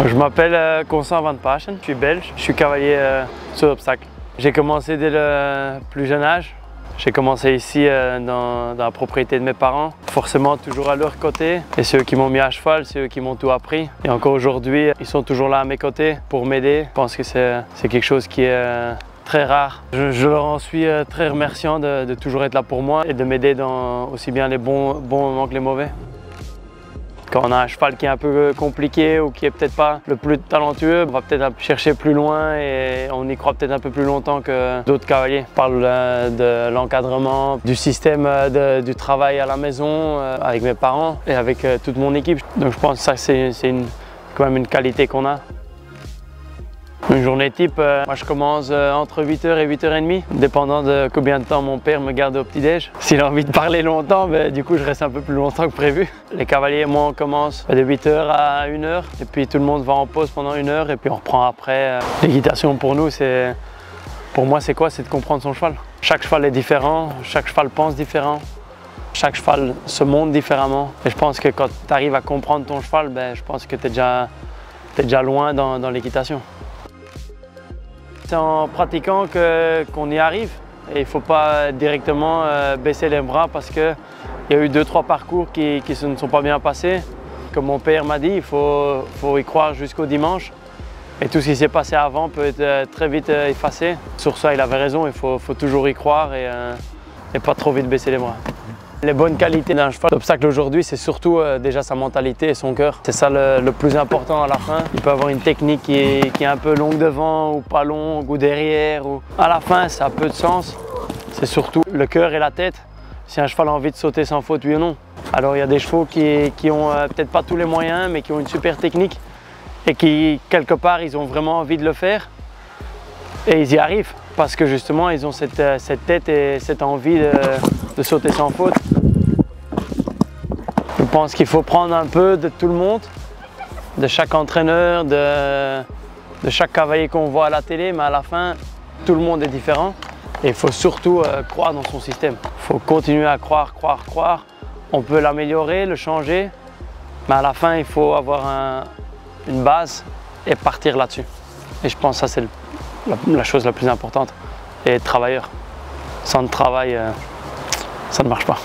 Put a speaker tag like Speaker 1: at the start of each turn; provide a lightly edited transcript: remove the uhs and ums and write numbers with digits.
Speaker 1: Je m'appelle Constant Van Paschen, je suis belge, je suis cavalier sur obstacle. J'ai commencé dès le plus jeune âge. J'ai commencé ici dans la propriété de mes parents, forcément toujours à leur côté. Et c'est eux qui m'ont mis à cheval, c'est eux qui m'ont tout appris. Et encore aujourd'hui, ils sont toujours là à mes côtés pour m'aider. Je pense que c'est quelque chose qui est très rare. Je leur en suis très remerciant de toujours être là pour moi et de m'aider dans aussi bien les bons moments que les mauvais. Quand on a un cheval qui est un peu compliqué ou qui est peut-être pas le plus talentueux, on va peut-être chercher plus loin et on y croit peut-être un peu plus longtemps que d'autres cavaliers. Je parle de l'encadrement, du système du travail à la maison avec mes parents et avec toute mon équipe. Donc je pense que ça c'est quand même une qualité qu'on a. Une journée type, moi je commence entre 8h et 8h30, dépendant de combien de temps mon père me garde au petit-déj. S'il a envie de parler longtemps, du coup je reste un peu plus longtemps que prévu. Les cavaliers, moi on commence de 8h à 1h, et puis tout le monde va en pause pendant 1 heure, et puis on reprend après. L'équitation pour nous, pour moi c'est quoi? C'est de comprendre son cheval. Chaque cheval est différent, chaque cheval pense différent, chaque cheval se monte différemment. Et je pense que quand tu arrives à comprendre ton cheval, je pense que tu es déjà loin dans l'équitation. C'est en pratiquant qu'on y arrive et il ne faut pas directement baisser les bras parce qu'il y a eu 2-3 parcours qui ne sont pas bien passés. Comme mon père m'a dit, il faut y croire jusqu'au dimanche et tout ce qui s'est passé avant peut être très vite effacé. Sur ça, il avait raison, il faut toujours y croire et pas trop vite baisser les bras. Les bonnes qualités d'un cheval d'obstacle aujourd'hui, c'est surtout déjà sa mentalité et son cœur. C'est ça le plus important à la fin. Il peut avoir une technique qui est un peu longue devant ou pas longue ou derrière. À la fin, ça a peu de sens. C'est surtout le cœur et la tête. Si un cheval a envie de sauter sans faute, oui ou non. Alors il y a des chevaux qui ont peut-être pas tous les moyens, mais qui ont une super technique et qui, quelque part, ils ont vraiment envie de le faire. Et ils y arrivent parce que justement, ils ont cette tête et cette envie de sauter sans faute. Je pense qu'il faut prendre un peu de tout le monde, de chaque entraîneur, de chaque cavalier qu'on voit à la télé, mais à la fin, tout le monde est différent. Et il faut surtout croire dans son système. Il faut continuer à croire. On peut l'améliorer, le changer, mais à la fin, il faut avoir une base et partir là-dessus. Et je pense que ça, c'est la chose la plus importante. Et être travailleur. Sans le travail, ça ne marche pas.